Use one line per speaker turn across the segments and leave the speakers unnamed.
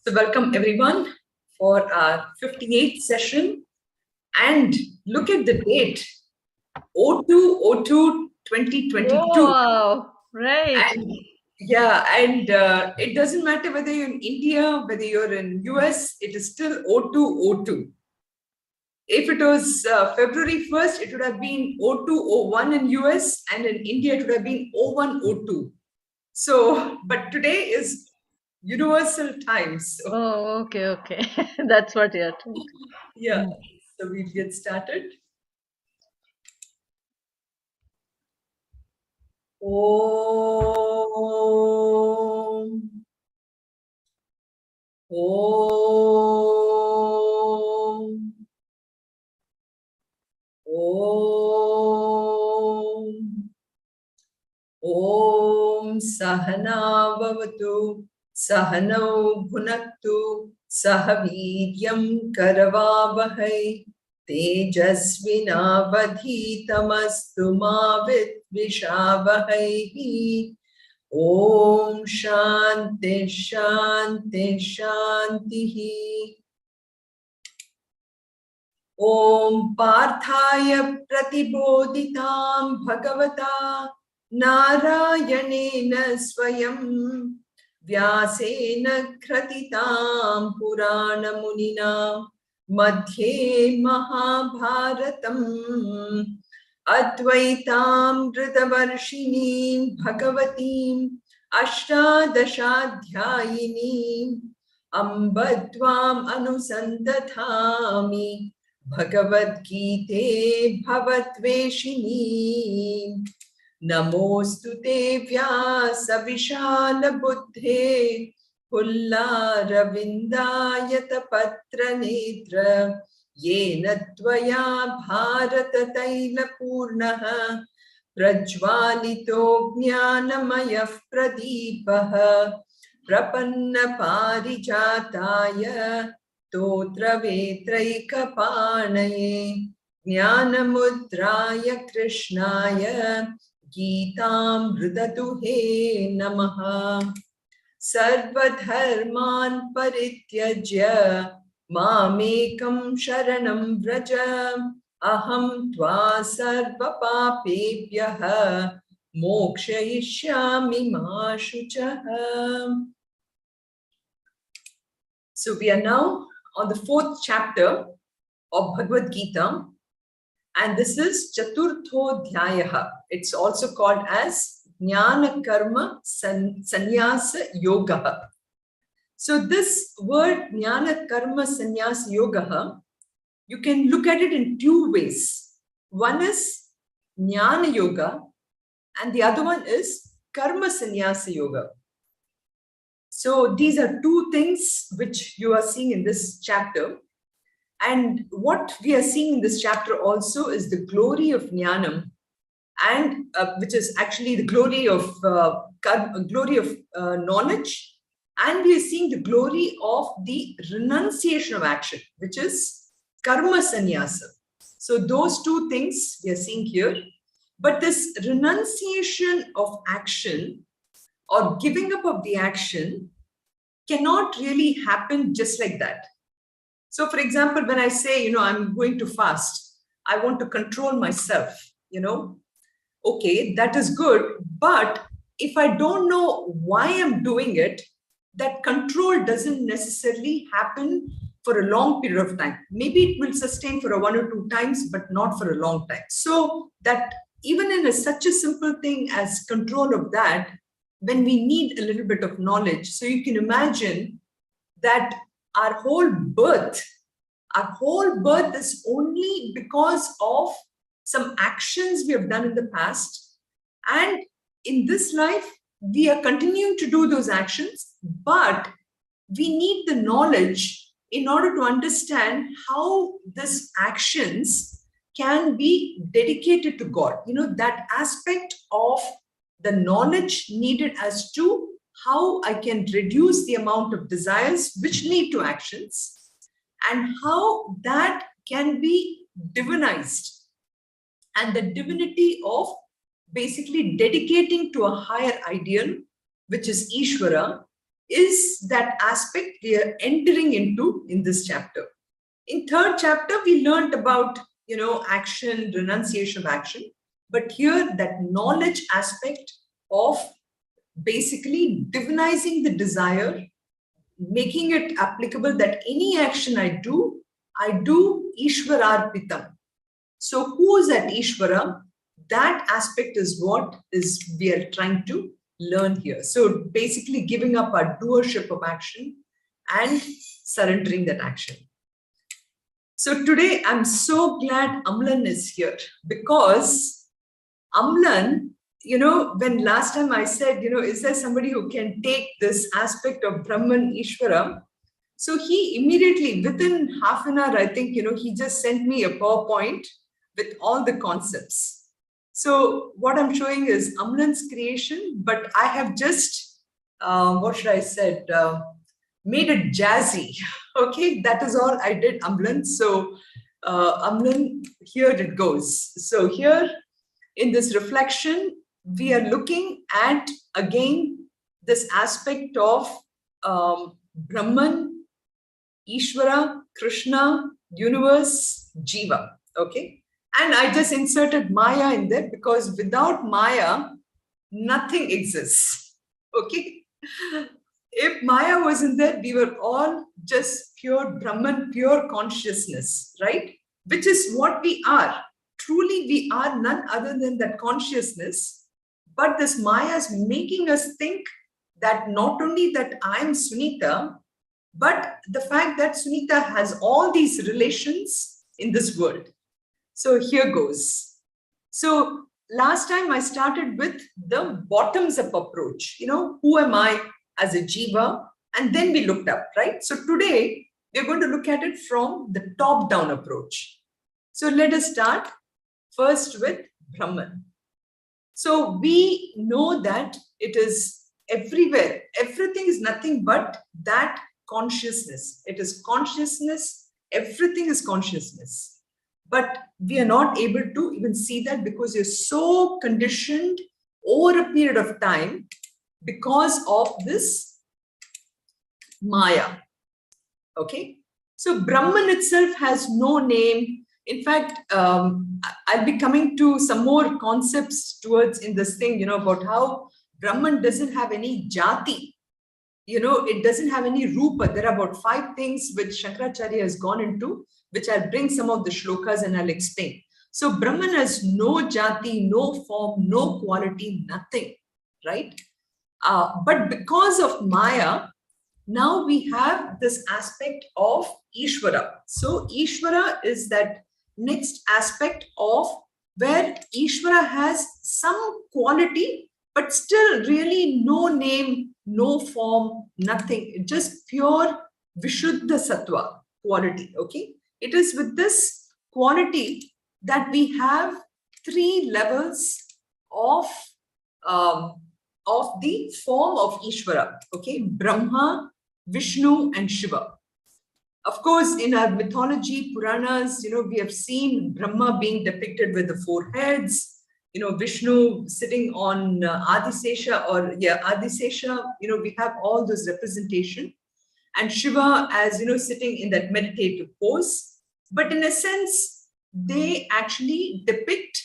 So welcome everyone for our 58th session, and look at the date, 02/02/2022.
Wow, right.
And it doesn't matter whether you're in India, whether you're in US, it is still 02/02. If it was February 1st, it would have been 02/01 in US, and in India it would have been 01/02. So, but today is universal time. So
Oh, okay. That's what you're told.
yeah, so we'll get started. Om. Om. Om. Om Sahana Bhavatu Sahanau Bhunaktu Sahaviryam Karavavahai Tejasvinavadhitamastu ma Vidvishavahai. Om Shanti Shanti Shanti. Om Parthaya Pratibodhitam Bhagavata Narayanena Swayam Vyasena Kratitam Purana Munina Madhye Mahabharatam Advaitam Vritavarshinim Bhagavatim Ashtadashadhyayinim Ambadvam Anusandathami Bhagavad Gita Bhavatveshini Namostu te Vyasa Vishala Buddhe Pulla Ravindayata Patra Netra Yena Tvaya Bharata Taila Purnaha Prajvalito Jnanamayah Pradipaha Prapanna Parijataya Totra Vetraikapanaye Jnanamudraya Krishnaya Geetam Vridatuhe Namaha Sarvadharman Parityajya Mamekam Sharanam Vraja Aham Tva Sarva Papebhyaha Mokshayishyami Ma Shuchaha. So we are now on the 4th chapter of Bhagavad Gita, and this is Chaturthodhyayaha. It's also called as Jnana Karma Sannyasa Yoga. So this word Jnana Karma Sannyasa Yoga, you can look at it in two ways. One is Jnana Yoga, and the other one is Karma Sannyasa Yoga. So these are two things which you are seeing in this chapter. And what we are seeing in this chapter also is the glory of Jnanam, and which is actually the glory of knowledge. And we are seeing the glory of the renunciation of action, which is Karma Sannyasa. So those two things we are seeing here. But this renunciation of action or giving up of the action cannot really happen just like that. So for example, when I say, I'm going to fast, I want to control myself, okay, that is good. But if I don't know why I'm doing it, that control doesn't necessarily happen for a long period of time. Maybe it will sustain for 1 or 2 times, but not for a long time. So that even in such a simple thing as control of that, when we need a little bit of knowledge, so you can imagine that our whole birth is only because of some actions we have done in the past. And in this life, we are continuing to do those actions, but we need the knowledge in order to understand how these actions can be dedicated to God. That aspect of the knowledge needed as to how I can reduce the amount of desires which lead to actions, and how that can be divinized, and the divinity of basically dedicating to a higher ideal, which is Ishvara, is that aspect we are entering into in this chapter. In third chapter, we learned about, action, renunciation of action. But here, that knowledge aspect of basically divinizing the desire, making it applicable that any action I do Ishwararpitam. So who is that Ishvara? That aspect is what is we are trying to learn here. So basically giving up our doership of action and surrendering that action. So today I'm so glad Amlan is here, because Amlan, when last time I said, is there somebody who can take this aspect of Brahman Ishvara? So he immediately, within half an hour, I think, he just sent me a PowerPoint with all the concepts. So what I'm showing is Amlan's creation, but I have just, made it jazzy. Okay, that is all I did, Amlan. So Amlan, here it goes. So here in this reflection, we are looking at, again, this aspect of Brahman, Ishvara, Krishna, universe, Jiva. Okay. And I just inserted Maya in there because without Maya, nothing exists. Okay. If Maya wasn't there, we were all just pure Brahman, pure consciousness, right? Which is what we are. Truly, we are none other than that consciousness. But this Maya is making us think that not only that I am Sunitha, but the fact that Sunitha has all these relations in this world. So here goes. So last time I started with the bottoms-up approach. Who am I as a jiva? And then we looked up, right? So today we're going to look at it from the top-down approach. So let us start first with Brahman. So we know that it is everywhere. Everything is nothing but that consciousness. It is consciousness. Everything is consciousness. But we are not able to even see that because you're so conditioned over a period of time because of this Maya. Okay. So Brahman itself has no name. In fact, I'll be coming to some more concepts towards in this thing, about how Brahman doesn't have any jati. It doesn't have any rupa. There are about 5 things which Shankaracharya has gone into, which I'll bring some of the shlokas and I'll explain. So Brahman has no jati, no form, no quality, nothing, right? But because of Maya, now we have this aspect of Ishvara. So Ishvara is that next aspect of where Ishvara has some quality, but still really no name, no form, nothing, just pure Vishuddha Sattva quality, okay? It is with this quality that we have 3 levels of the form of Ishvara, okay? Brahma, Vishnu and Shiva. Of course, in our mythology, Puranas, we have seen Brahma being depicted with the 4 heads, Vishnu sitting on Adisesha Adisesha, we have all those representation, and Shiva as, sitting in that meditative pose. But in a sense, they actually depict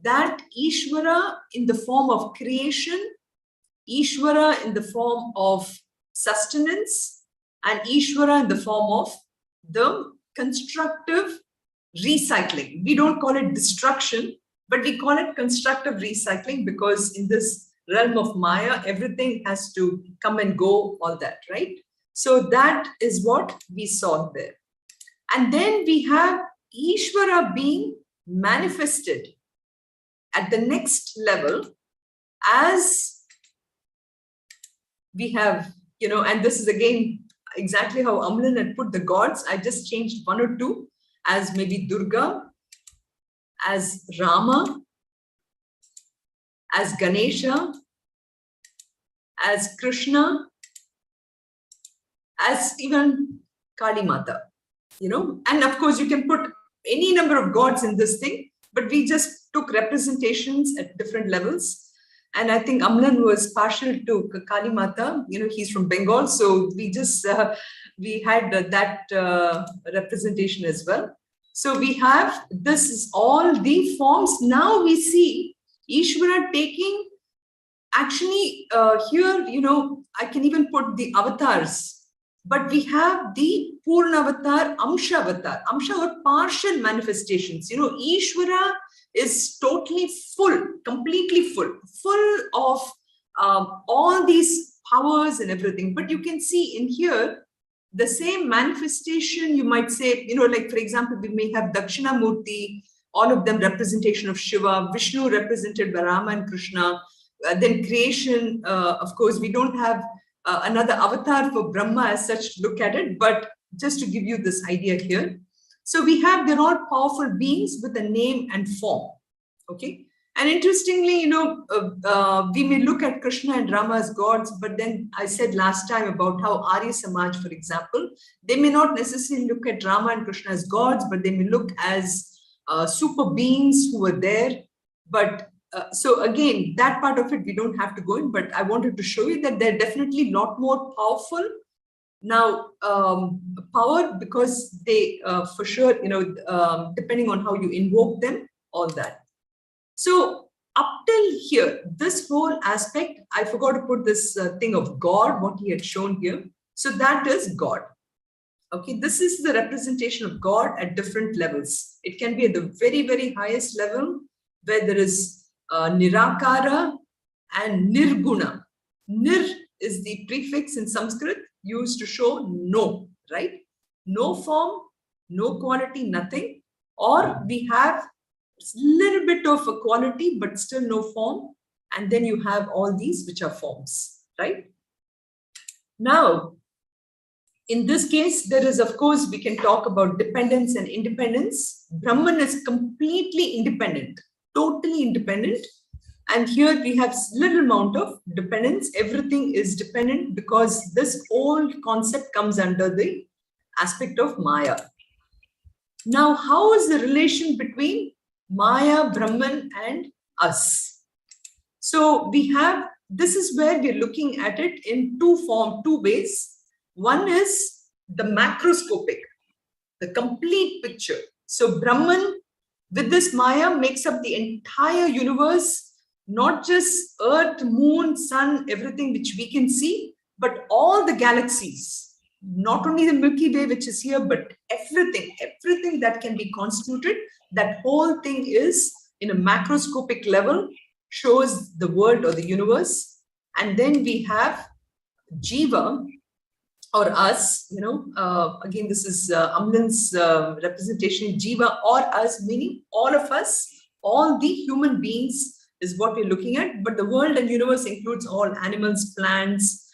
that Ishvara in the form of creation, Ishvara in the form of sustenance, and Ishvara in the form of the constructive recycling. We don't call it destruction, but we call it constructive recycling because in this realm of Maya, everything has to come and go, all that, right? So that is what we saw there. And then we have Ishvara being manifested at the next level as we have, and this is again exactly how Amlan had put the gods. I just changed 1 or 2 as maybe Durga, as Rama, as Ganesha, as Krishna, as even Kali Mata, and of course you can put any number of gods in this thing, but we just took representations at different levels. And I think Amlan was partial to Kali Mata. He's from Bengal. So we just, we had that representation as well. So we have, this is all the forms. Now we see Ishvara taking, actually here, I can even put the avatars. But we have the Purna Avatar, Amsha Avatar. Amsha are partial manifestations. Ishvara is totally full, completely full of all these powers and everything. But you can see in here, the same manifestation, you might say, like for example, we may have Dakshinamurti, all of them representation of Shiva, Vishnu represented by Rama and Krishna. Then creation, of course, we don't have another avatar for Brahma as such to look at it, but just to give you this idea here. So we have, they're all powerful beings with a name and form, okay? And interestingly, we may look at Krishna and Rama as gods, but then I said last time about how Arya Samaj, for example, they may not necessarily look at Rama and Krishna as gods, but they may look as super beings who were there. But so again, that part of it, we don't have to go in, but I wanted to show you that they're definitely a lot more powerful. Now, power, because they, for sure, depending on how you invoke them, all that. So up till here, this whole aspect, I forgot to put this thing of God, what he had shown here. So that is God. Okay, this is the representation of God at different levels. It can be at the very, very highest level, where there is Nirakara and Nirguna. Nir is the prefix in Sanskrit used to show no, right? No form, no quality, nothing. Or we have a little bit of a quality, but still no form. And then you have all these which are forms, right? Now, in this case, there is, of course, we can talk about dependence and independence. Brahman is completely independent, totally independent. And here we have little amount of dependence. Everything is dependent because this whole concept comes under the aspect of Maya. Now, how is the relation between Maya, Brahman, and us? So we have, this is where we're looking at it in two ways. One is the macroscopic, the complete picture. So Brahman with this Maya makes up the entire universe, not just Earth, Moon, Sun, everything which we can see, but all the galaxies, not only the Milky Way which is here, but everything that can be constituted, that whole thing is in a macroscopic level, shows the world or the universe. And then we have Jiva, or us, again, this is Amlan's representation, Jiva or us, meaning all of us, all the human beings is what we're looking at. But the world and universe includes all animals, plants,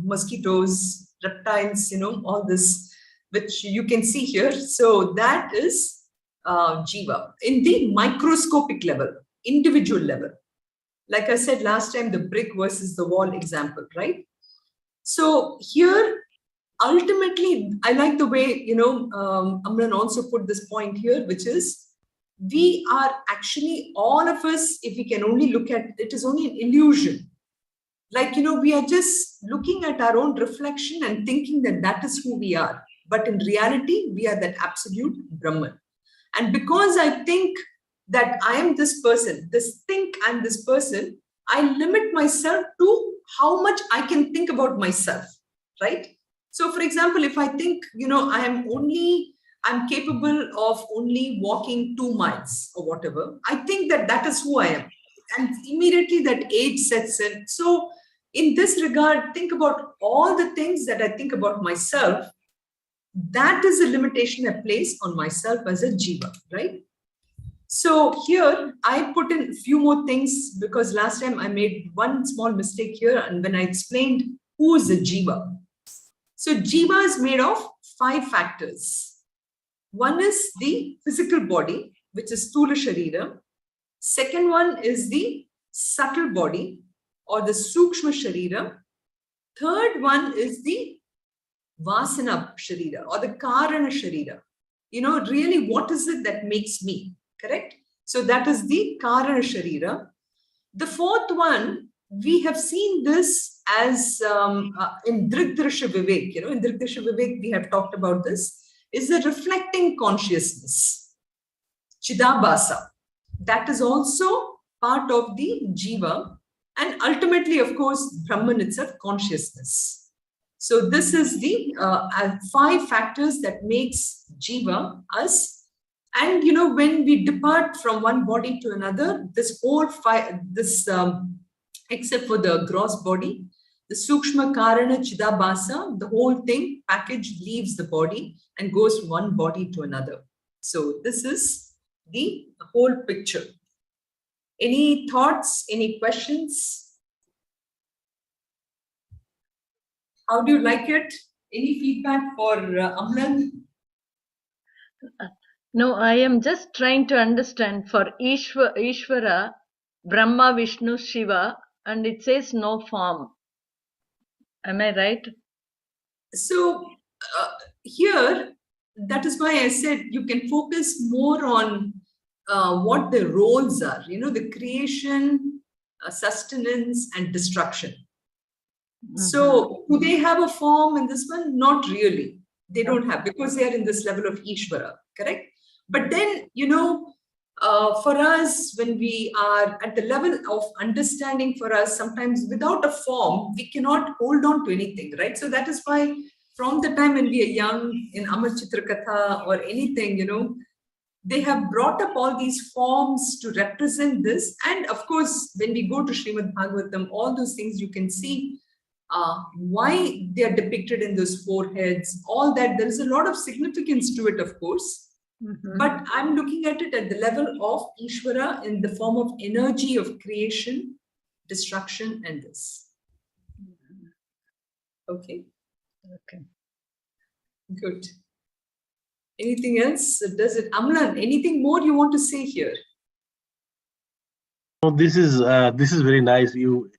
mosquitoes, reptiles, all this, which you can see here. So that is Jiva in the microscopic level, individual level. Like I said last time, the brick versus the wall example, right? So here, ultimately, I like the way, Amran also put this point here, which is we are actually, all of us, if we can only look at it, is only an illusion. Like, we are just looking at our own reflection and thinking that that is who we are. But in reality, we are that absolute Brahman. And because I think that I am this person, I'm this person, I limit myself to how much I can think about myself, right? So for example, if I think, I'm capable of only walking 2 miles or whatever, I think that that is who I am. And immediately that age sets in. So in this regard, think about all the things that I think about myself. That is a limitation I place on myself as a jiva, right? So here I put in a few more things because last time I made one small mistake here, and when I explained who is a jiva. So jiva is made of 5 factors. One is the physical body, which is Stula Sharira. Second one is the subtle body or the Sukshma Sharira. Third one is the Vasana Sharira or the Karana Sharira. Really what is it that makes me, correct? So that is the Karana Sharira. The fourth one, we have seen this as in Drigdrisha Vivek. In Drigdrisha Vivek, we have talked about this, is the reflecting consciousness, Chidabhasa. That is also part of the Jiva, and ultimately, of course, Brahman itself, consciousness. So this is the 5 factors that makes Jiva us. And when we depart from one body to another, this whole except for the gross body, the Sukshma Karana Chidabhasa, the whole thing package leaves the body and goes from one body to another. So this is the whole picture. Any thoughts? Any questions? How do you like it? Any feedback for Amlan?
No, I am just trying to understand for Ishvara, Brahma, Vishnu, Shiva, and it says no form. Am I right?
So here, that is why I said you can focus more on what the roles are, the creation, sustenance, and destruction. So do they have a form in this one? Not really. They don't have, because they are in this level of Ishvara, correct? But then, for us, when we are at the level of understanding, for us, sometimes without a form, we cannot hold on to anything, right? So that is why from the time when we are young, in Amar Chitra Katha or anything, they have brought up all these forms to represent this. And of course, when we go to Srimad Bhagavatam, all those things you can see why they are depicted in those 4 heads, all that. There is a lot of significance to it, of course. But I'm looking at it at the level of Ishvara in the form of energy of creation, destruction, and this. Okay.
Okay.
Good. Anything else? Does it, Amlan, anything more you want to say here?
No, this is very nice. You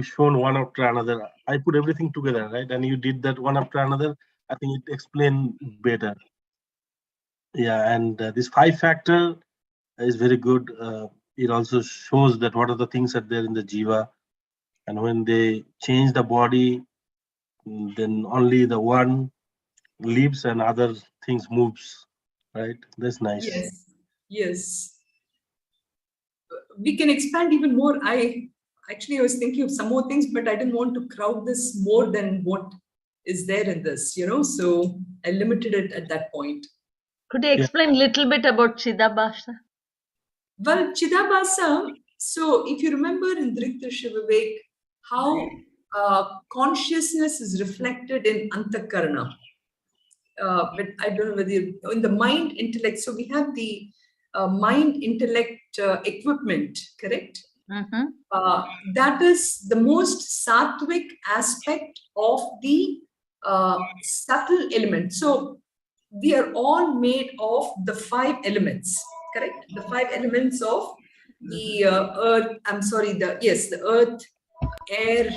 shown one after another. I put everything together, right? And you did that one after another. I think it explained better. Yeah, and this 5 factor is very good. It also shows that what are the things that there in the jiva, and when they change the body, then only the one leaves and other things moves, right? That's nice.
Yes. We can expand even more. I was thinking of some more things, but I didn't want to crowd this more than what is there in this, so I limited it at that point.
Could you explain a little bit about Chidabhasa?
Well, Chidabhasa, so if you remember in Drigdrisha Vivek, how consciousness is reflected in Antakarana. But I don't know whether in the mind intellect. So we have the mind intellect equipment, correct? That is the most sattvic aspect of the subtle element. So we are all made of the 5 elements, correct? The 5 elements of the earth, the earth, air,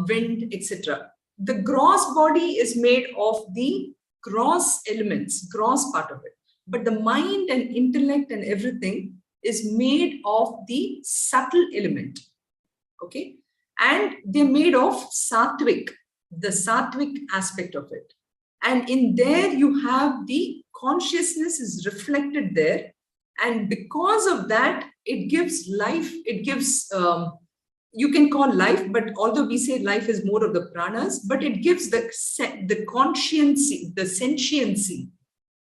wind, etc. The gross body is made of the gross elements, gross part of it. But the mind and intellect and everything is made of the subtle element. Okay? And they're made of sattvic, the sattvic aspect of it. And in there you have the consciousness is reflected there. And because of that, it gives life, it gives, you can call life, but although we say life is more of the pranas, but it gives the consciency, the sentiency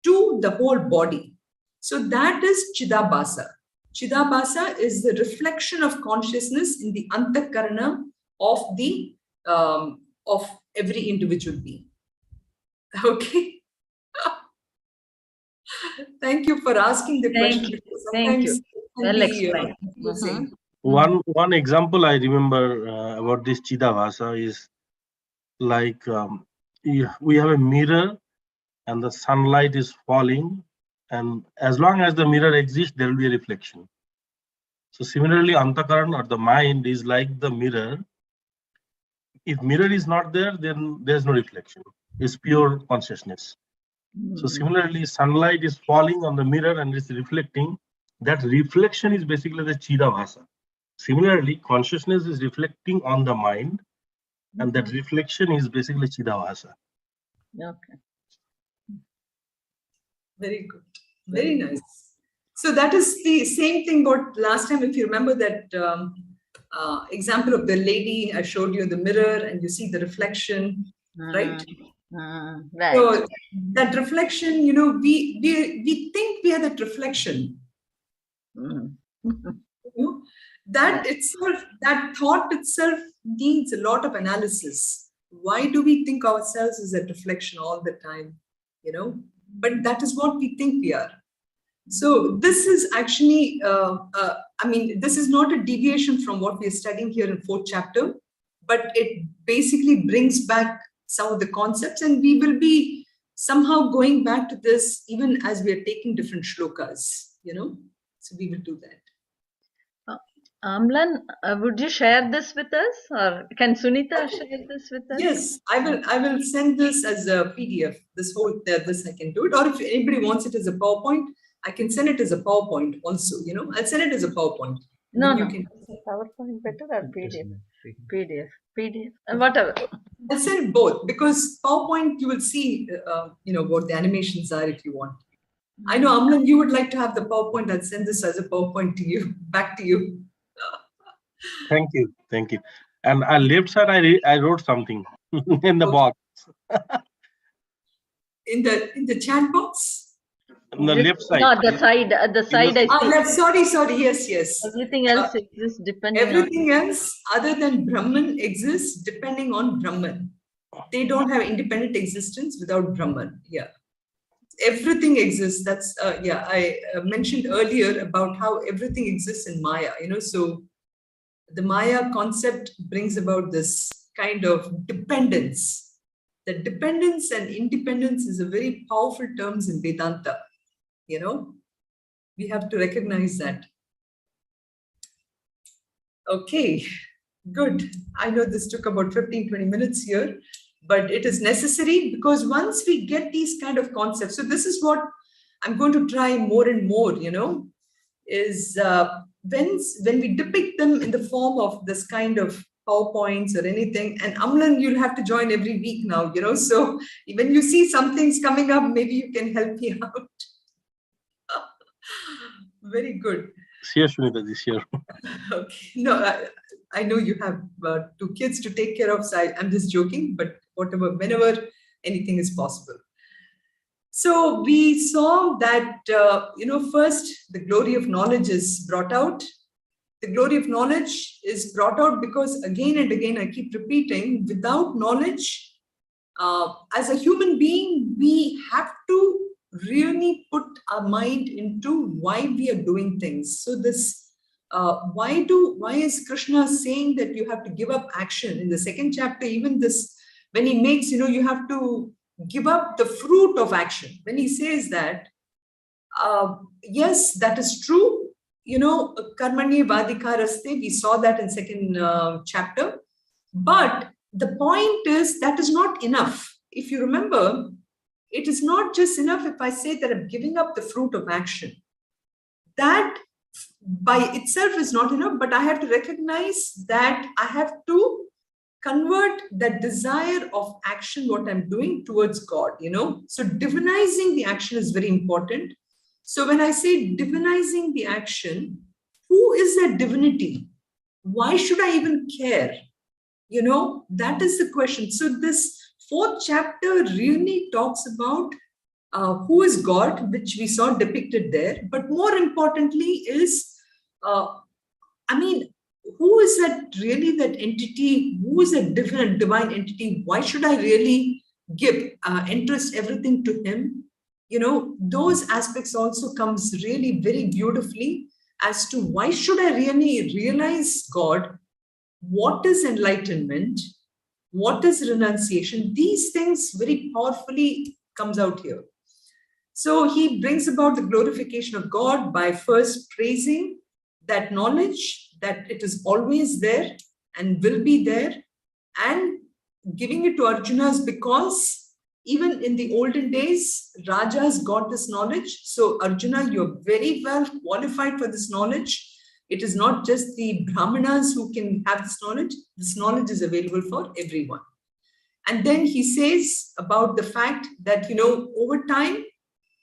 to the whole body. So that is Chidabhasa. Chidabhasa is the reflection of consciousness in the Antakarana of the of every individual being. Okay. Thank you for asking the question.
Thank you. Well explained.
One example I remember about this Chidabhasa is like we have a mirror and the sunlight is falling, and as long as the mirror exists, there will be a reflection. So similarly, Antakaran or the mind is like the mirror. If mirror is not there, then there's no reflection. It's pure consciousness. So similarly, sunlight is falling on the mirror and it's reflecting. That reflection is basically the Chidabhasa. Similarly, consciousness is reflecting on the mind, and that reflection is basically Chidavasa.
Okay.
Very good. Very nice. So that is the same thing what last time, if you remember that example of the lady I showed you, the mirror, and you see the reflection, right?
Right.
So that reflection, you know, we think we are that reflection. You know, that itself, that thought itself needs a lot of analysis. Why do we think ourselves as a reflection all the time? You know, but that is what we think we are. So this is actually, I mean, this is not a deviation from what we are studying here in 4th chapter, but it basically brings back some of the concepts, and we will be somehow going back to this even as we are taking different shlokas, you know, so we will do that.
Amlan, would you share this with us, or can Sunitha share this with us?
Yes, I will send this as a PDF. This whole this I can do it, or if anybody wants it as a PowerPoint, I can send it as a PowerPoint also. You know, I'll send it as a PowerPoint.
No,
you
no.
Can...
PowerPoint better or PDF, whatever.
I'll send both, because PowerPoint you will see, you know, what the animations are if you want. I know, Amlan, you would like to have the PowerPoint. I'll send this as a PowerPoint to you, back to you.
Thank you, thank you. And on left side, I wrote something in the box.
In the chat box.
On the left side.
No, the side. The side. I see.
Left. Sorry. Yes.
Everything else exists depending.
Everything else other than Brahman exists depending on Brahman. They don't have independent existence without Brahman. Yeah. Everything exists. That's I mentioned earlier about how everything exists in Maya, you know. So the Maya concept brings about this kind of dependence. The dependence and independence is a very powerful terms in Vedanta, you know. We have to recognize that. Okay, good. I know this took about 15-20 minutes here, but it is necessary, because once we get these kind of concepts, so this is what I'm going to try more and more, you know, is when we depict them in the form of this kind of PowerPoints or anything, and Amlan, you'll have to join every week now, you know, so when you see some things coming up, maybe you can help me out. Very good.
Sure, Sunitha, this year.
Okay. No, I know you have 2 kids to take care of, so I'm just joking, but whenever anything is possible. So we saw that, you know, first the glory of knowledge is brought out. The glory of knowledge is brought out because again and again, I keep repeating, without knowledge, as a human being, we have to really put our mind into why we are doing things. So this, why is Krishna saying that you have to give up action? In the 2nd chapter, even this, when he makes, you know, you have to give up the fruit of action. When he says that, yes, that is true. You know, karmanye vadikaraste, we saw that in 2nd chapter. But the point is that is not enough. If you remember, it is not just enough if I say that I'm giving up the fruit of action. That by itself is not enough, but I have to recognize that I have to convert that desire of action, what I'm doing, towards God, you know. So divinizing the action is very important. So when I say divinizing the action, who is that divinity? Why should I even care? You know, that is the question. So this 4th chapter really talks about who is God, which we saw depicted there. But more importantly is, I mean, who is that really, that entity? Who is that divine entity? Why should I really give, entrust everything to him? You know, those aspects also comes really very beautifully as to why should I really realize God? What is enlightenment? What is renunciation? These things very powerfully comes out here. So he brings about the glorification of God by first praising that knowledge, that it is always there and will be there, and giving it to Arjunas, because even in the olden days, Rajas got this knowledge. So Arjuna, you're very well qualified for this knowledge. It is not just the Brahmanas who can have this knowledge. This knowledge is available for everyone. And then he says about the fact that, over time,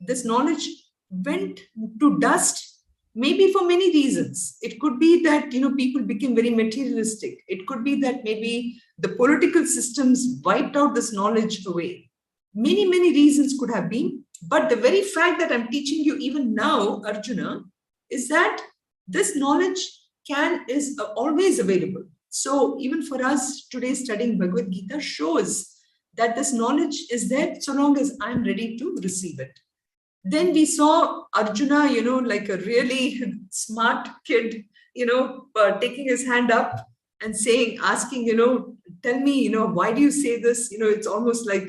this knowledge went to dust, maybe for many reasons. It could be that, people became very materialistic. It could be that maybe the political systems wiped out this knowledge away. Many, many reasons could have been. But the very fact that I'm teaching you even now, Arjuna, is that this knowledge is always available. So even for us today, studying Bhagavad Gita shows that this knowledge is there so long as I'm ready to receive it. Then we saw Arjuna, like a really smart kid, taking his hand up and asking, tell me, why do you say this? It's almost like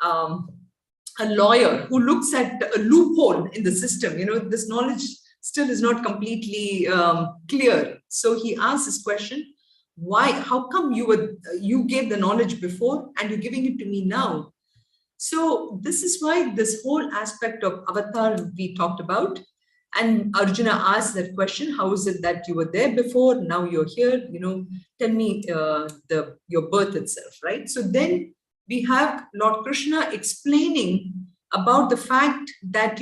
a lawyer who looks at a loophole in the system. This knowledge still is not completely clear. So he asks this question, why, how come you gave the knowledge before and you're giving it to me now? So this is why this whole aspect of avatar we talked about. And Arjuna asked that question, how is it that you were there before, now you're here? Tell me your birth itself, right? So then we have Lord Krishna explaining about the fact that,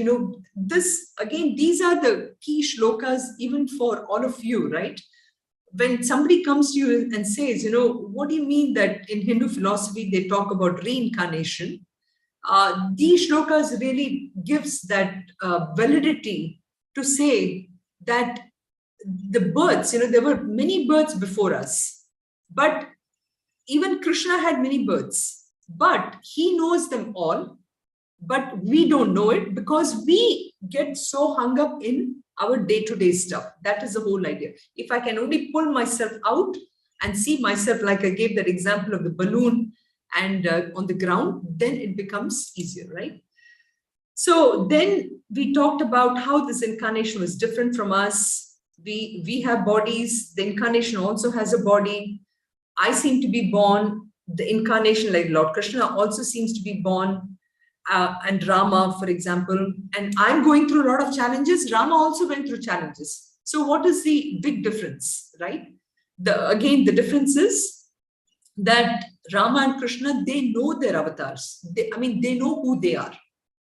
this, again, these are the key shlokas even for all of you, right? When somebody comes to you and says, what do you mean that in Hindu philosophy, they talk about reincarnation? These shlokas really gives that validity to say that the births, there were many births before us, but even Krishna had many births, but he knows them all, but we don't know it because we get so hung up in our day-to-day stuff. That is the whole idea. If I can only pull myself out and see myself, like I gave that example of the balloon and on the ground, then it becomes easier, right? So then we talked about how this incarnation was different from us. We have bodies. The incarnation also has a body. I seem to be born. The incarnation, like Lord Krishna, also seems to be born. And Rama, for example, and I'm going through a lot of challenges. Rama also went through challenges. So what is the big difference, right? Again, the difference is that Rama and Krishna, they know their avatars. They know who they are.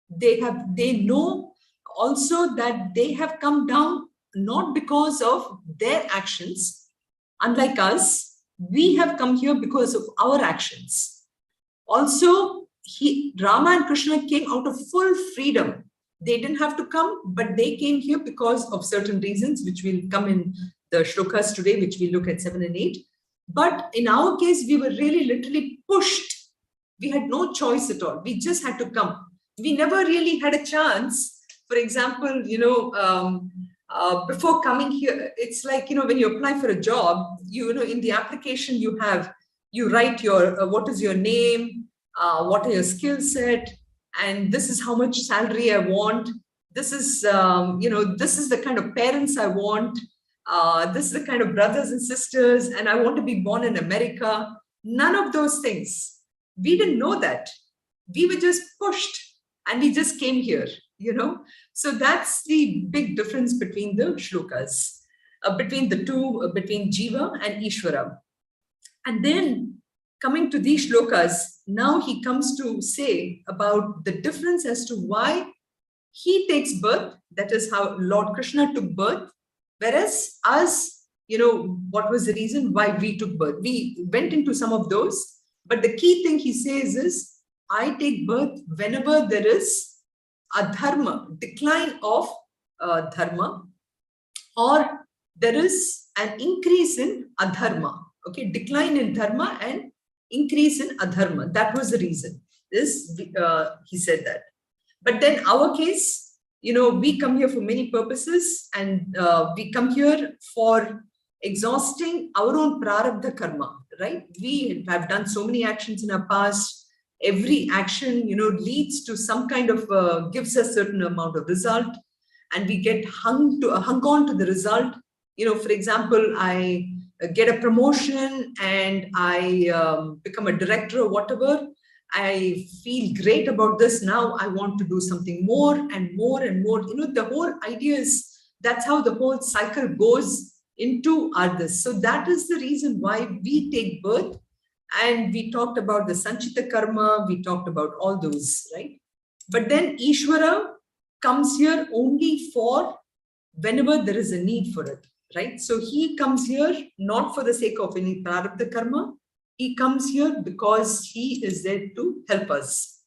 They know also that they have come down not because of their actions. Unlike us, we have come here because of our actions. Also, Rama and Krishna came out of full freedom. They didn't have to come, but they came here because of certain reasons, which will come in the shlokas today, which we look at 7 and 8. But in our case, we were really literally pushed. We had no choice at all. We just had to come. We never really had a chance. For example, before coming here, it's like, when you apply for a job, in the application you write what is your name, what are your skill set, and this is how much salary I want. This is, this is the kind of parents I want. This is the kind of brothers and sisters, and I want to be born in America. None of those things. We didn't know that. We were just pushed and we just came here, So that's the big difference between the shlokas, between the two, between Jiva and Ishvara. And then coming to these shlokas, now he comes to say about the difference as to why he takes birth. That is how Lord Krishna took birth. Whereas us, what was the reason why we took birth? We went into some of those. But the key thing he says is, I take birth whenever there is a dharma, decline of dharma, or there is an increase in adharma. Okay, decline in dharma and increase in adharma. That was the reason. He said that. But then our case, we come here for many purposes, and we come here for exhausting our own prarabdha karma, right? We have done so many actions in our past. Every action, leads to some kind of, gives a certain amount of result, and we get hung on to the result. For example, I get a promotion and I become a director or whatever. I feel great about this. Now I want to do something more and more and more. The whole idea is that's how the whole cycle goes into are this. So that is the reason why we take birth. And we talked about the Sanchita Karma, we talked about all those, right? But then Ishvara comes here only for whenever there is a need for it, right? So he comes here not for the sake of any prarabdha karma. He comes here because he is there to help us.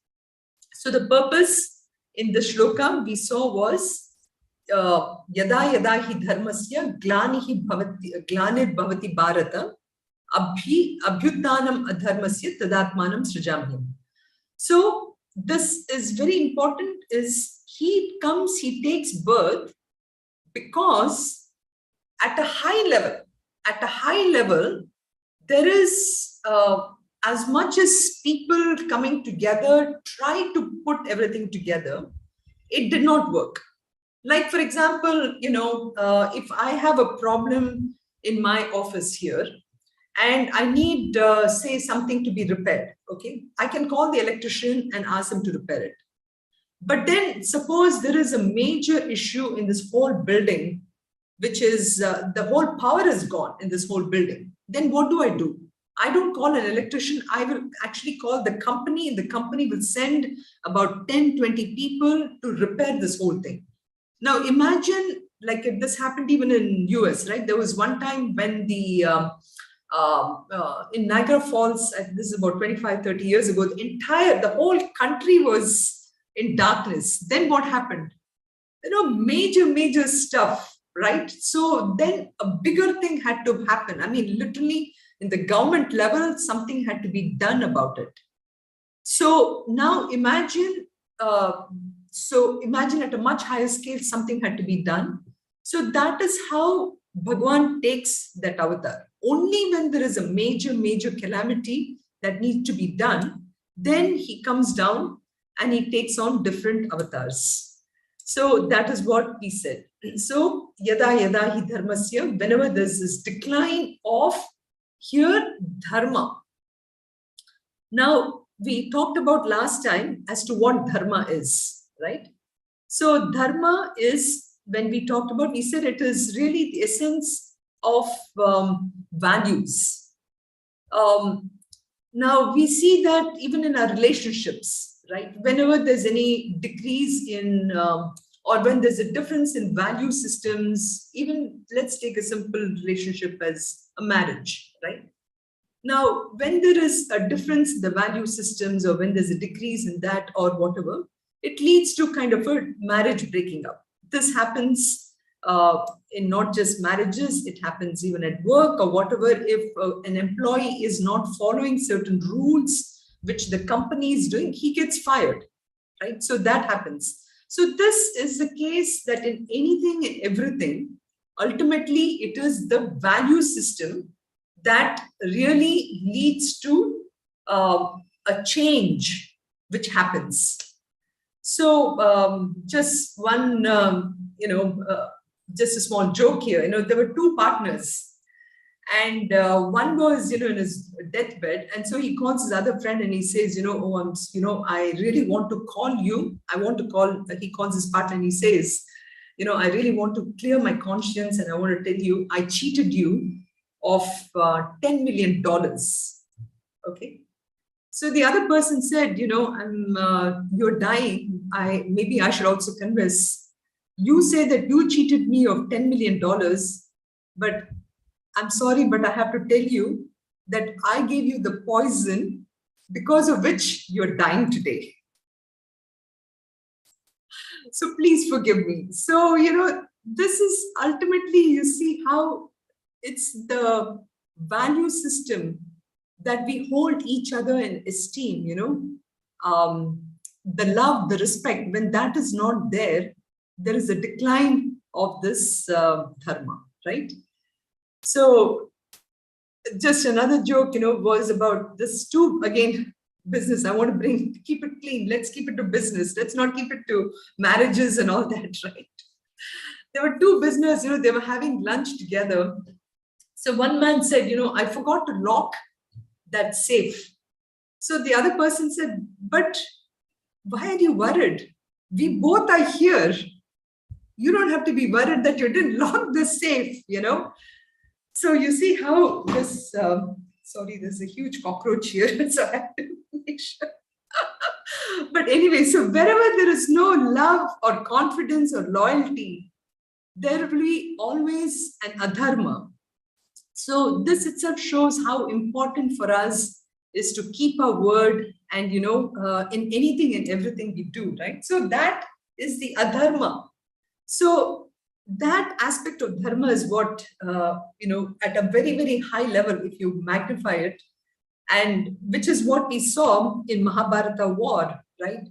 So the purpose in the shloka we saw was yada yada hi dharmasya glanihi bhavati glanir bhavati bharata abhyutanam adharmasya tadatmanam srijamyam. So this is very important, is he comes, he takes birth because at a high level, there is as much as people coming together try to put everything together, it did not work. Like, for example, if I have a problem in my office here and I need, say, something to be repaired, okay, I can call the electrician and ask him to repair it. But then suppose there is a major issue in this whole building, which is the whole power is gone in this whole building. Then what do? I don't call an electrician. I will actually call the company, and the company will send about 10, 20 people to repair this whole thing. Now imagine, like, if this happened even in US, right? There was one time when the in Niagara Falls, this is about 25, 30 years ago, the whole country was in darkness. Then what happened? Major stuff, right? So then a bigger thing had to happen. I mean, literally in the government level, something had to be done about it. So now imagine at a much higher scale, something had to be done. So that is how Bhagwan takes that avatar. Only when there is a major calamity that needs to be done, then he comes down and he takes on different avatars. So that is what we said. So yada yada hi dharmasya, whenever there's this decline of here dharma. Now we talked about last time as to what dharma is, right? So dharma is, when we talked about, we said it is really the essence of values. Now we see that even in our relationships, right? Whenever there's any decrease in, or when there's a difference in value systems, even let's take a simple relationship as a marriage, right? Now, when there is a difference in the value systems, or when there's a decrease in that or whatever, it leads to kind of a marriage breaking up. This happens in not just marriages, it happens even at work or whatever. If an employee is not following certain rules, which the company is doing, he gets fired, right? So that happens. So this is the case that in anything and everything, ultimately it is the value system that really leads to a change which happens. So just one, just a small joke here. There were two partners, and one was, in his deathbed, and so he calls his other friend and he says, I really want to call you. He calls his partner and he says, I really want to clear my conscience, and I want to tell you, I cheated you of $10 million. Okay. So the other person said, you're dying. Maybe I should also confess. You say that you cheated me of $10 million, but I'm sorry, but I have to tell you that I gave you the poison because of which you're dying today. So please forgive me. So, this is ultimately, you see how it's the value system that we hold each other in esteem, the love, the respect. When that is not there, there is a decline of this dharma, right? So just another joke, was about this too, again, business. I want to keep it clean. Let's keep it to business. Let's not keep it to marriages and all that, right? There were two business, they were having lunch together. So one man said, I forgot to lock that safe. So the other person said, but why are you worried? We both are here. You don't have to be worried that you didn't lock the safe, So you see how this, sorry, there's a huge cockroach here, so I have to make sure. But anyway, so wherever there is no love or confidence or loyalty, there will be always an adharma. So this itself shows how important for us is to keep our word and, in anything and everything we do, right? So that is the adharma. So that aspect of dharma is what, at a very, very high level, if you magnify it, and which is what we saw in Mahabharata war, right?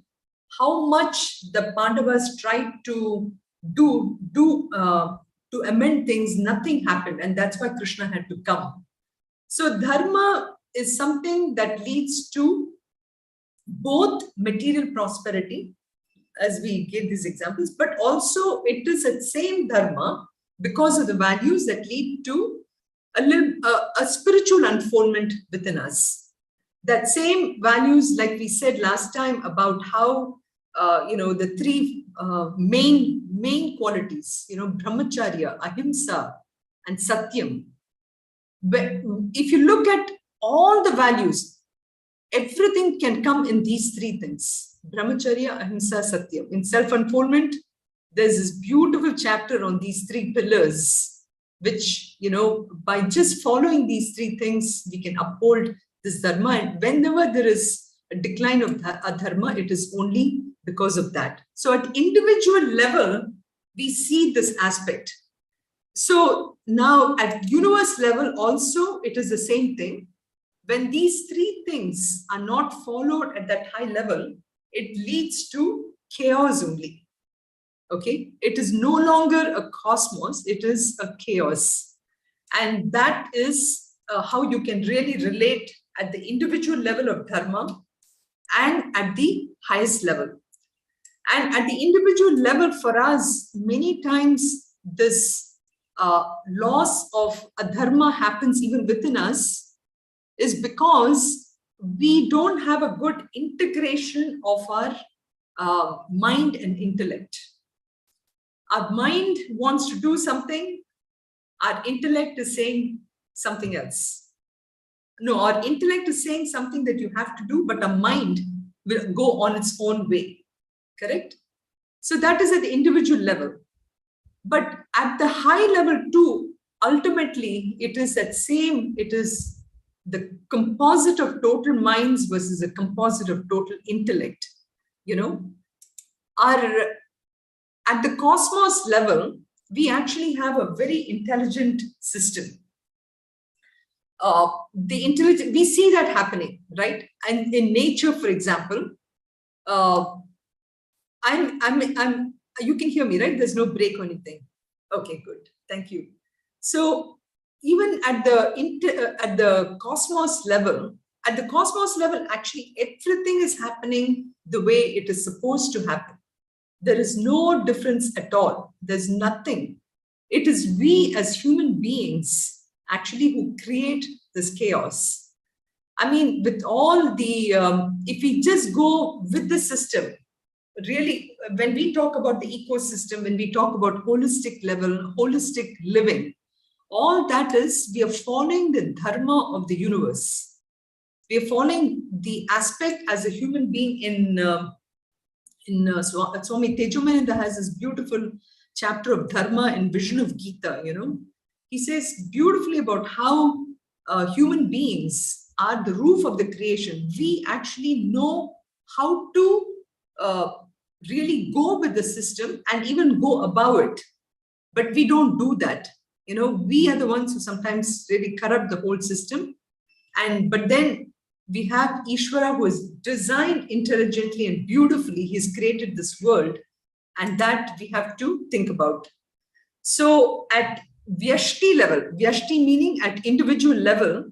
How much the Pandavas tried to do to amend things, nothing happened. And that's why Krishna had to come. So dharma is something that leads to both material prosperity, as we give these examples, but also it is that same dharma because of the values that lead to a spiritual unfoldment within us. That same values, like we said last time about how, the three main qualities, brahmacharya, ahimsa, and satyam. But if you look at all the values, everything can come in these three things: brahmacharya, ahimsa, satyam. In self-unfoldment, there's this beautiful chapter on these three pillars, which, by just following these three things, we can uphold this dharma. And whenever there is a decline of adharma, it is only because of that. So at individual level, we see this aspect. So now at universe level also, it is the same thing. When these three things are not followed at that high level, it leads to chaos only. Okay, it is no longer a cosmos, it is a chaos. And that is how you can really relate at the individual level of dharma and at the highest level. And at the individual level for us, many times this loss of adharma happens even within us is because we don't have a good integration of our mind and intellect. Our mind wants to do something, our intellect is saying something else. No, our intellect is saying something that you have to do, but our mind will go on its own way. Correct? So that is at the individual level. But at the high level too, ultimately, it is that same, it is the composite of total minds versus a composite of total intellect. At the cosmos level, we actually have a very intelligent system. The intelligent, we see that happening, right? And in nature, for example, you can hear me, right? There's no break or anything. Okay, good. Thank you. So even at the cosmos level, actually everything is happening the way it is supposed to happen. There is no difference at all. There's nothing. It is we as human beings actually who create this chaos. I mean, with all the, if we just go with the system, really, when we talk about the ecosystem, when we talk about holistic level, holistic living, all that is, we are following the dharma of the universe. We are following the aspect as a human being in Swami Tejomananda has this beautiful chapter of dharma and vision of Gita, He says beautifully about how human beings are the roof of the creation. We actually know how to really go with the system and even go above it. But we don't do that. We are the ones who sometimes really corrupt the whole system. But then we have Ishvara, who is designed intelligently and beautifully. He's created this world, and that we have to think about. So at Vyashti level, Vyashti meaning at individual level,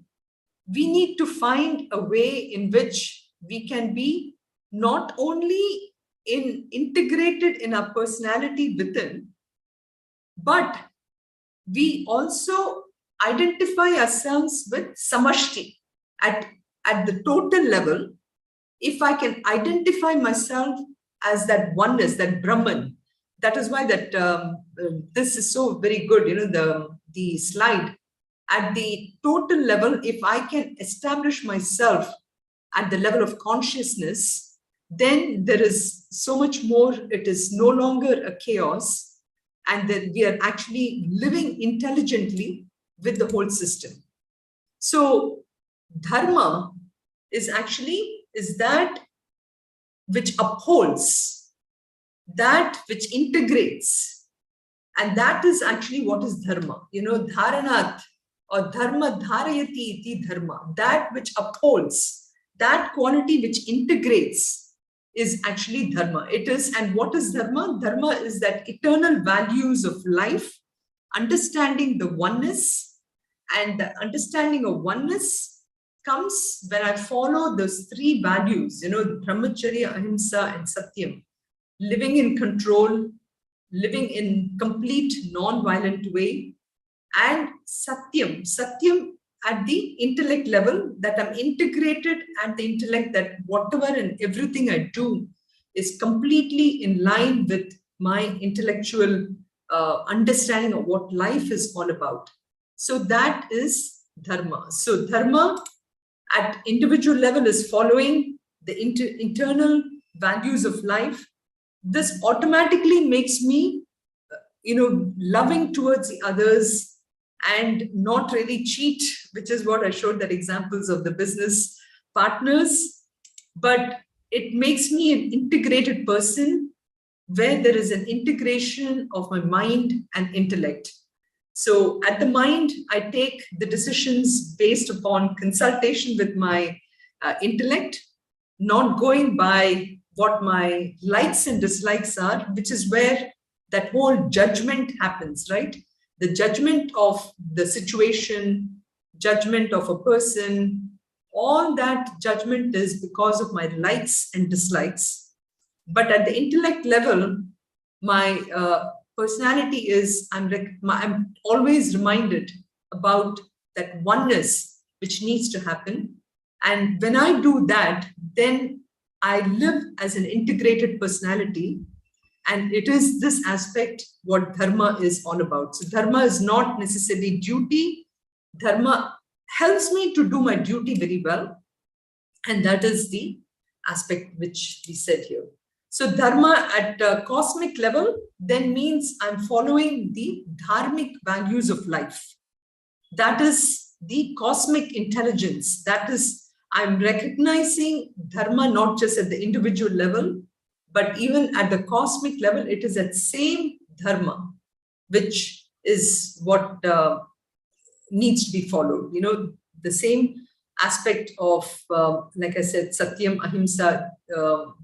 we need to find a way in which we can be not only integrated in our personality within, but we also identify ourselves with samashti at the total level. If I can identify myself as that oneness, that Brahman, that is why that this is so very good. The slide at the total level, if I can establish myself at the level of consciousness, then there is so much more. It is no longer a chaos, and that we are actually living intelligently with the whole system. So dharma is that which upholds, that which integrates, and that is actually what is dharma. Dharanat or dharma dharayati iti dharma, that which upholds, that quality which integrates is actually dharma. It is, and what is dharma? Dharma is that eternal values of life, understanding the oneness, and the understanding of oneness comes when I follow those three values, brahmacharya, ahimsa, and satyam. Living in control, living in complete non-violent way, and satyam at the intellect level, that I'm integrated at the intellect, that whatever and everything I do is completely in line with my intellectual understanding of what life is all about. So that is dharma. So dharma at individual level is following the internal values of life. This automatically makes me, loving towards the others and not really cheat, which is what I showed that examples of the business partners. But it makes me an integrated person where there is an integration of my mind and intellect. So at the mind, I take the decisions based upon consultation with my intellect, not going by what my likes and dislikes are, which is where that whole judgment happens, right? The judgment of the situation, judgment of a person, all that judgment is because of my likes and dislikes. But at the intellect level, my personality is, I'm always reminded about that oneness which needs to happen. And when I do that, then I live as an integrated personality. And it is this aspect what dharma is all about. So dharma is not necessarily duty. Dharma helps me to do my duty very well. And that is the aspect which we said here. So dharma at a cosmic level then means I'm following the dharmic values of life. That is the cosmic intelligence. That is, I'm recognizing dharma not just at the individual level, but even at the cosmic level. It is that same dharma, which is what needs to be followed. The same aspect of, like I said, satyam, ahimsa,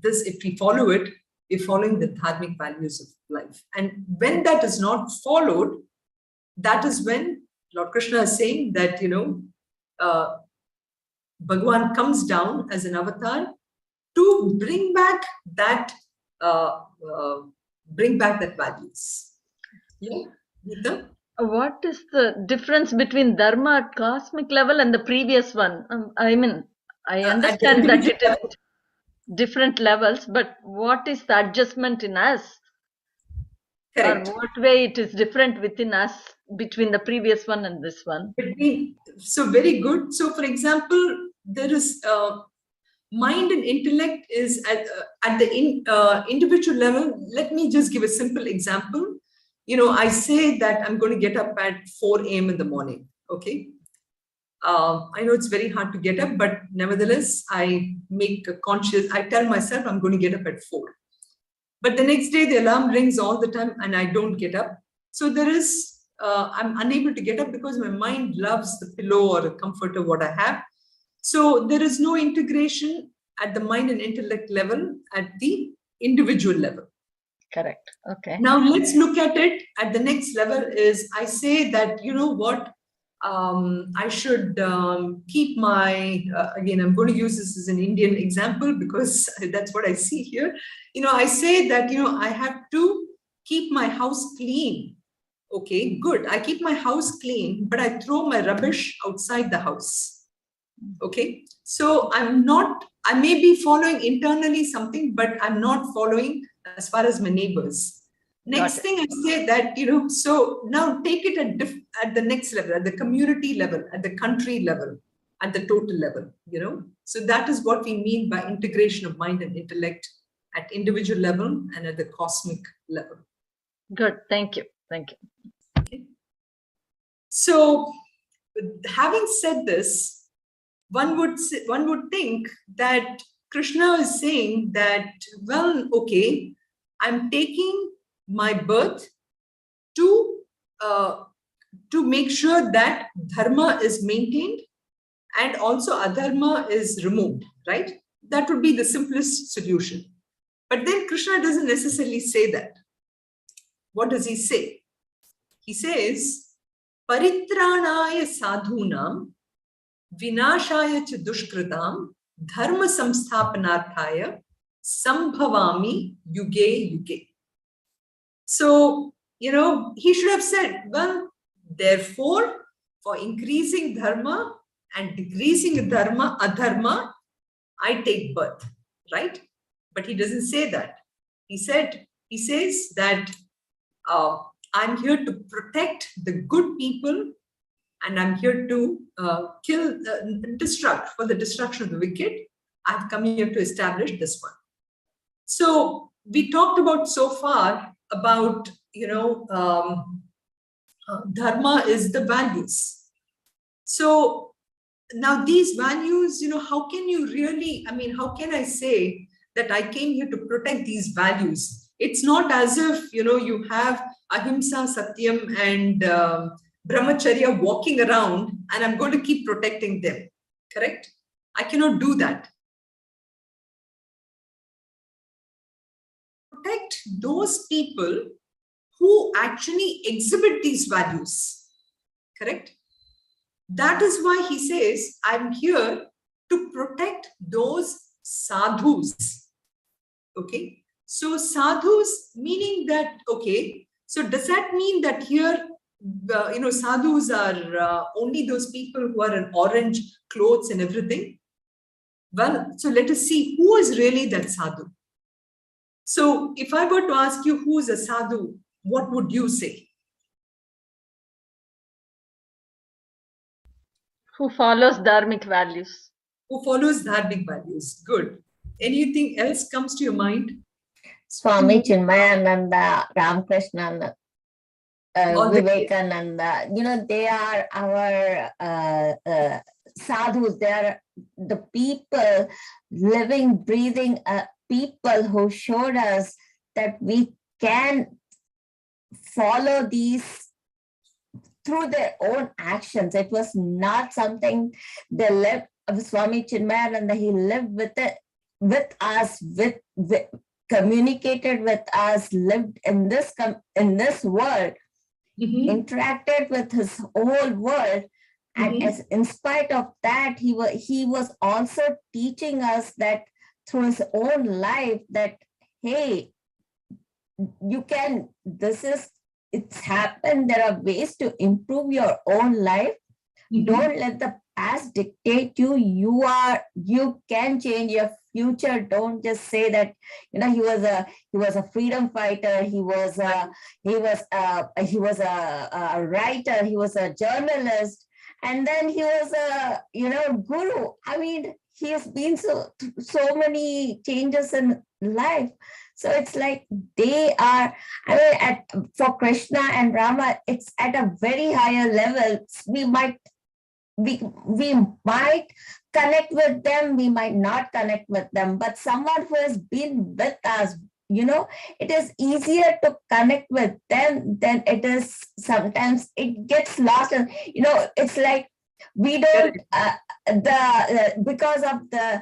this, if we follow it, we're following the dharmic values of life. And when that is not followed, that is when Lord Krishna is saying that, Bhagavan comes down as an avatar to bring back that values. Yeah, Geeta?
What is the difference between dharma at cosmic level and the previous one? I understand that it is different levels, but what is the adjustment in us?
Correct.
Or what way it is different within us between the previous one and this one?
So very good. So for example, there is mind and intellect is at the individual level. Let me just give a simple example. I say that I'm going to get up at 4 a.m. in the morning. Okay. I know it's very hard to get up, but nevertheless, I tell myself I'm going to get up at 4. But the next day, the alarm rings all the time and I don't get up. So I'm unable to get up because my mind loves the pillow or the comforter, what I have. So there is no integration at the mind and intellect level at the individual level.
Correct. Okay.
Now let's look at it at the next level. Is I say that, I should keep my, again, I'm going to use this as an Indian example because that's what I see here. I say that, I have to keep my house clean. Okay, good. I keep my house clean, but I throw my rubbish outside the house. Okay, so I may be following internally something, but I'm not following as far as my neighbors. Next thing I say that, so now take it at the next level, at the community level, at the country level, at the total level, So that is what we mean by integration of mind and intellect at individual level and at the cosmic level.
Good. Thank you. Thank you.
Okay. So having said this, one would think that Krishna is saying that, well, okay, I'm taking my birth to make sure that dharma is maintained and also adharma is removed, right? That would be the simplest solution. But then Krishna doesn't necessarily say that. What does he say? He says, Paritranaya sadhunam vinashaya cha dushkritam dharma samsthapanarthaya sambhavami yuge yuge. So, he should have said, well, therefore, for increasing dharma and decreasing adharma, I take birth, right? But he doesn't say that. He says that I'm here to protect the good people and I'm here to destruct, for the destruction of the wicked. I've come here to establish this one. So we talked about so far about, dharma is the values. So now these values, how can you really, how can I say that I came here to protect these values? It's not as if, you have ahimsa, satyam and brahmacharya walking around and I'm going to keep protecting them, correct? I cannot do that. Protect those people who actually exhibit these values, correct? That is why he says, I'm here to protect those sadhus, okay? So sadhus, meaning that, okay, so does that mean that here, sadhus are only those people who are in orange clothes and everything? Well, so let us see who is really that sadhu. So if I were to ask you who is a sadhu, what would you say?
Who follows dharmic values.
Who follows dharmic values. Good. Anything else comes to your mind?
Swami Chinmayananda, Ramakrishna, Vivekananda, they are our sadhus. They are the people, living, breathing people who showed us that we can follow these through their own actions. It was not something they lived. Swami Chinmayananda, he lived with us, communicated with us, lived in this world, interacted with his whole world. And in spite of that, he was also teaching us that through his own life that, hey, you can, it's happened. There are ways to improve your own life. Don't let the past dictate you. You can change your future. Don't just say that, he was a freedom fighter. He was a writer. He was a journalist. And then he was a, guru. He has been so many changes in life. So it's like they are, for Krishna and Rama, it's at a very higher level. We might connect with them, we might not connect with them, but someone who has been with us, it is easier to connect with them than it is sometimes it gets lost. And, it's like we don't, because of the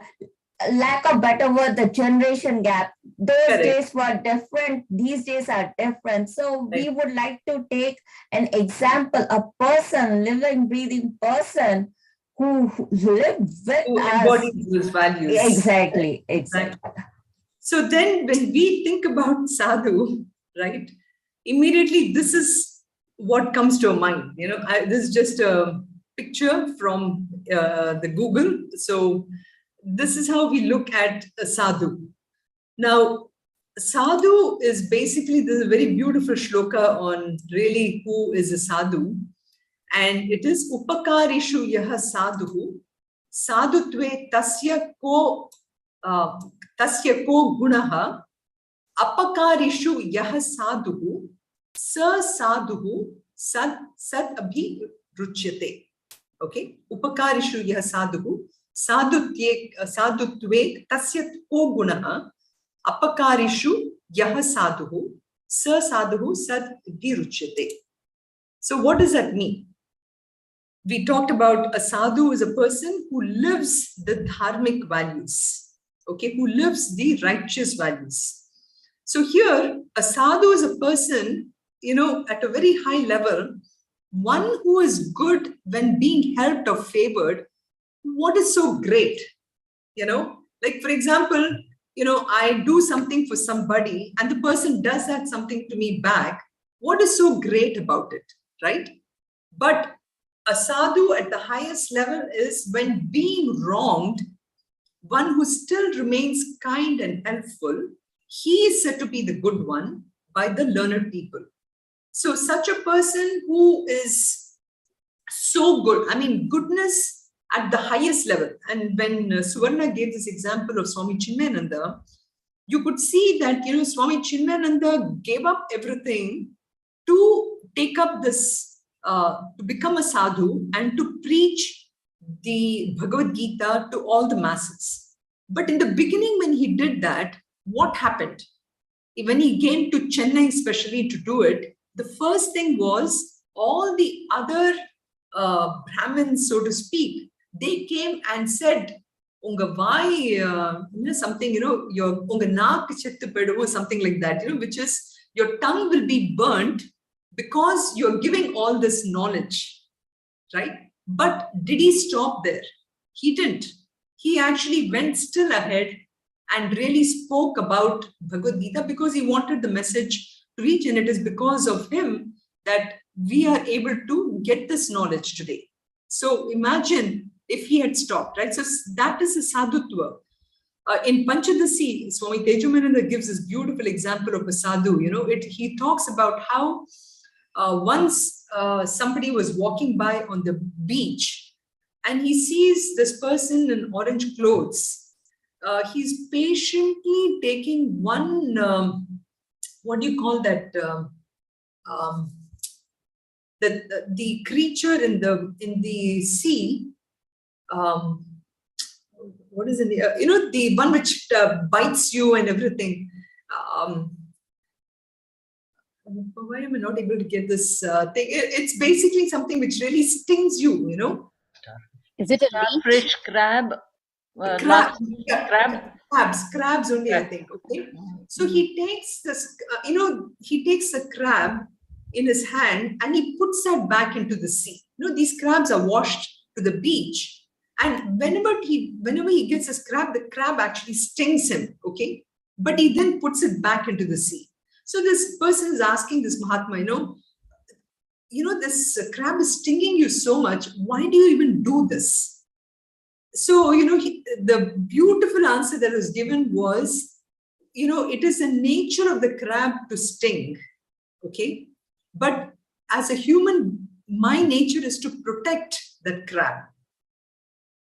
lack of better word, the generation gap, those days were different, these days are different. So we would like to take an example, a person, living, breathing person who lived with
who
us.
embodies those values.
Exactly.
So then when we think about sadhu, right, immediately this is what comes to our mind. This is just a picture from the Google. So this is how we look at a sadhu. Now, sadhu is basically, this is a very beautiful shloka on really who is a sadhu. And it is upakarishu yaha sadhu, sadhutve tasya ko gunaha, apakarishu yaha sadhu, sa sadhu sad abhi ruchyate. Okay, upakarishu yaha sadhu, sadhutve tasya ko gunaha, apakarishu yaha sadhu, sa sadhu sad abhi ruchyate. So what does that mean? We talked about a sadhu is a person who lives the dharmic values, okay, who lives the righteous values. So here, a sadhu is a person, at a very high level, one who is good when being helped or favored. What is so great? Like, for example, I do something for somebody and the person does that something to me back. What is so great about it, right? But a sadhu at the highest level is when being wronged, one who still remains kind and helpful, he is said to be the good one by the learned people. So such a person who is so good, I mean, goodness at the highest level. And when Suvarna gave this example of Swami Chinmayananda, you could see that, Swami Chinmayananda gave up everything to take up this, to become a sadhu and to preach the Bhagavad Gita to all the masses. But in the beginning, when he did that, what happened? When he came to Chennai especially to do it, the first thing was all the other Brahmins, so to speak, they came and said, Unga vai, something, your unga naak chettu pedu, something like that, which is your tongue will be burnt because you're giving all this knowledge, right? But did he stop there? He didn't. He actually went still ahead and really spoke about Bhagavad Gita because he wanted the message to reach, and it is because of him that we are able to get this knowledge today. So imagine if he had stopped, right? So that is a sadhutva. In Panchadasi, Swami Tejomananda gives this beautiful example of a sadhu. He talks about how once somebody was walking by on the beach and he sees this person in orange clothes. He's patiently taking one, what do you call that? The creature in the sea. What is in the, the one which bites you and everything. Why am I not able to get this thing? It's basically something which really stings you,
Is it a leech?
Fish, crab,
crabs only,
Yeah.
I think. Okay, so he takes this, he takes a crab in his hand and he puts that back into the sea. These crabs are washed to the beach, and whenever he gets this crab, the crab actually stings him. Okay, but he then puts it back into the sea. So this person is asking this Mahatma, this crab is stinging you so much. Why do you even do this? So, the beautiful answer that was given was, it is the nature of the crab to sting. Okay. But as a human, my nature is to protect that crab.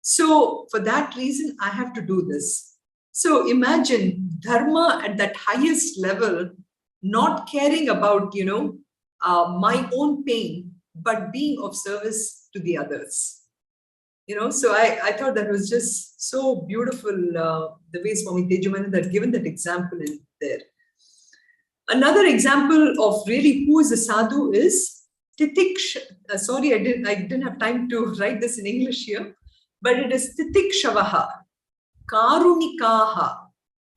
So for that reason, I have to do this. So imagine dharma at that highest level, not caring about, my own pain, but being of service to the others. So I thought that was just so beautiful, the way Swami Tejomananda had given that example in there. Another example of really who is a sadhu is sorry, I didn't have time to write this in English here, but it is Titikshavaha, Karunikaha,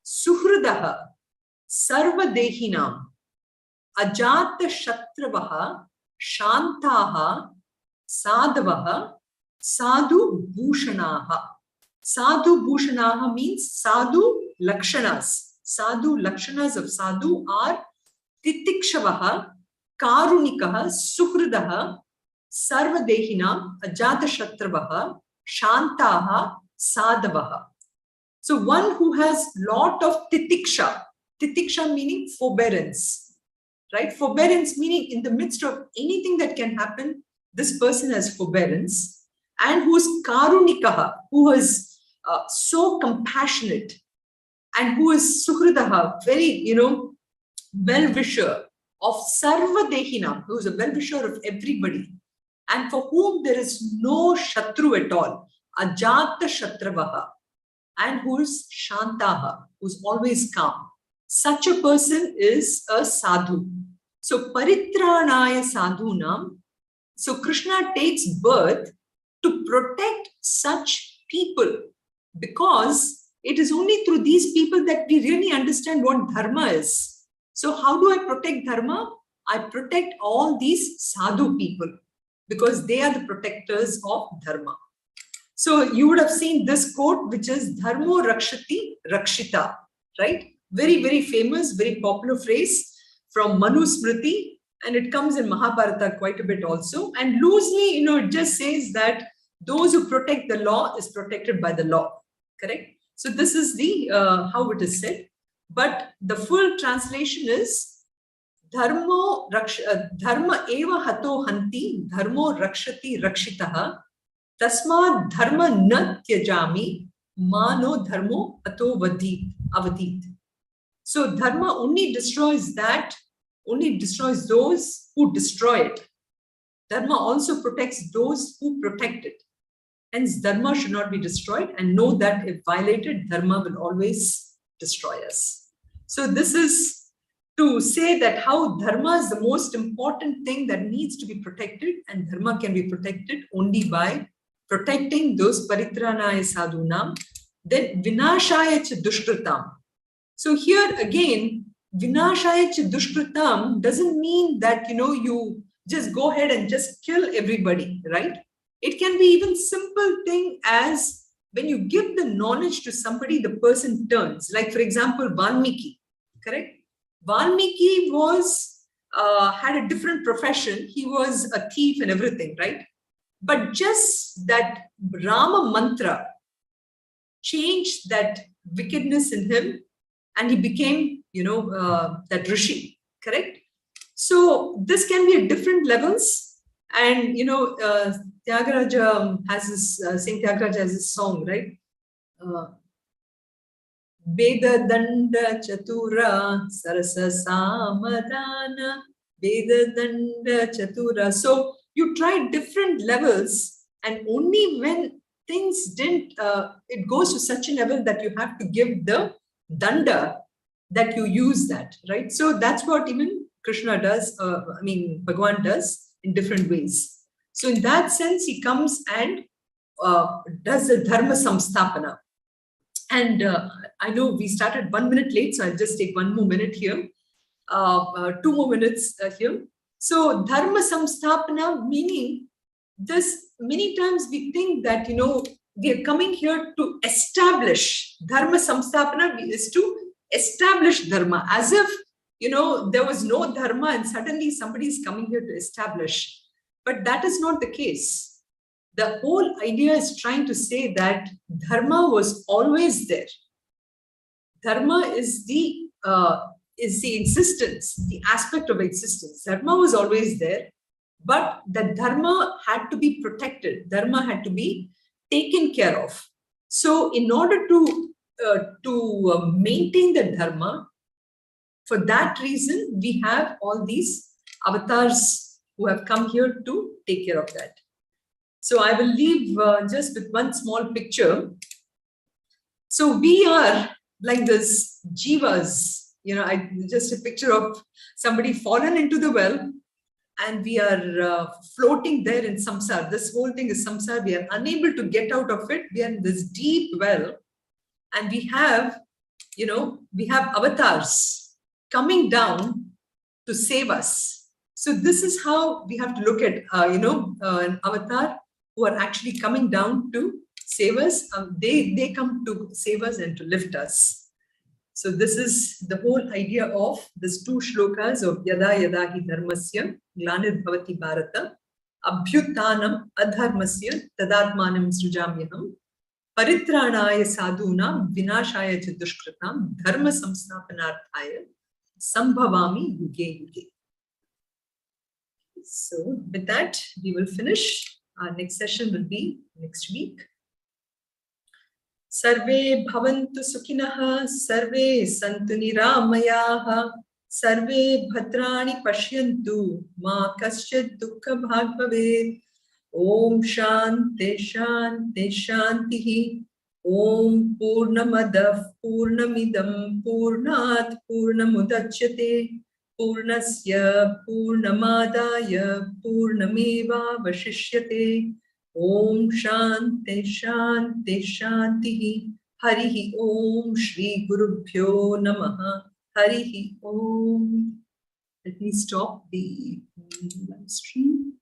Suhrudaha, Sarvadehinam, Ajata Shatravaha, Shantaha, Sadavaha, Sadhu Bhushanaha. Sadhu Bhushanaha means Sadhu Lakshanas. Sadhu Lakshanas of Sadhu are Titikshavaha, Karunikaha, Suhrudaha, Sarvadehinam, Ajata Shatravaha, Shantaha, Sadavaha. So one who has lot of titiksha, Titiksha meaning forbearance, right? Forbearance meaning in the midst of anything that can happen, this person has forbearance. And who's karunikaha, who is so compassionate, and who is suhridaha, very, well-wisher of sarva dehinam, who is a well-wisher of everybody, and for whom there is no shatru at all, ajata shatravaha, and who is shantaha, who's always calm. Such a person is a sadhu. So paritranaya sadhunam. So Krishna takes birth to protect such people, because it is only through these people that we really understand what dharma is. So how do I protect dharma? I protect all these sadhu people, because they are the protectors of dharma. So you would have seen this quote, which is dharmo rakshati rakshita, right? Very, very famous, very popular phrase from Manu Smriti, and it comes in Mahabharata quite a bit also. And loosely, it just says that those who protect the law is protected by the law, correct? So this is the how it is said. But the full translation is dharma eva hato hanti dharmo rakshati rakshitaha tasma dharma na tyajami mano dharmo hato avadit. So dharma only destroys those who destroy it. Dharma also protects those who protect it. Hence, dharma should not be destroyed, and know that if violated, dharma will always destroy us. So this is to say that how dharma is the most important thing that needs to be protected, and dharma can be protected only by protecting those paritranaya sadhunam. Then vinashaya cha dushkritam. So here again, vinashaya cha dushkritam doesn't mean that you just go ahead and just kill everybody, right? It can be even simple thing as when you give the knowledge to somebody, the person turns. Like for example, Valmiki, correct? Valmiki had a different profession. He was a thief and everything, right? But just that Rama mantra changed that wickedness in him, and he became, that Rishi, correct? So this can be at different levels. And, Tyagaraja has this, Saint Tyagaraja has this song, right? Veda Danda Chatura Sarasa Samadana Veda Danda Chatura. So you try different levels, and only when things didn't, it goes to such a level that you have to give the danda, that you use that, right? So that's what even Krishna does, Bhagavan does in different ways. So in that sense, he comes and does the dharma samstapana. And I know we started 1 minute late, so I'll just take 1 more minute here, 2 more minutes here. So dharma samstapana, meaning this, many times we think that, we are coming here to establish. Dharma samstapana is to establish dharma, as if, there was no dharma and suddenly somebody is coming here to establish. But that is not the case. The whole idea is trying to say that dharma was always there. Dharma is the existence, the aspect of existence. Dharma was always there, but the dharma had to be protected. Dharma had to be taken care of. So in order to maintain the dharma, for that reason, we have all these avatars who have come here to take care of that. So I will leave just with one small picture. So we are like this jivas, just a picture of somebody fallen into the well, and we are floating there in samsara. This whole thing is samsara. We are unable to get out of it. We are in this deep well, and we have avatars coming down to save us. So this is how we have to look at, an avatar who are actually coming down to save us. They come to save us and to lift us. So this is the whole idea of these 2 shlokas of Yada Yada Hi Dharmasya Glanir Bhavati Bharata Abhyutanam Adharmasya Tadatmanam Srujamyaham. Paritranaya sadhunam vinashaya cha dushkritam dharma samsthapanarthaya sambhavami yuge yuge. So with that, we will finish. Our next session will be next week. Sarve bhavantu sukhinah, sarve santu niramayaha, sarve bhadrani pashyantu, ma kaschid dukkha bhag bhavet. Om Shanti Shanti Shanti. Om Purnamadav Purnamidam Purnat Purnamudachyate Purnasya Purnamadaya Purnameva Vashishyate. Om Shanti Shanti Shanti. Harihi Om Shri Gurubhyo Namaha. Harihi Om. Let me stop the live stream.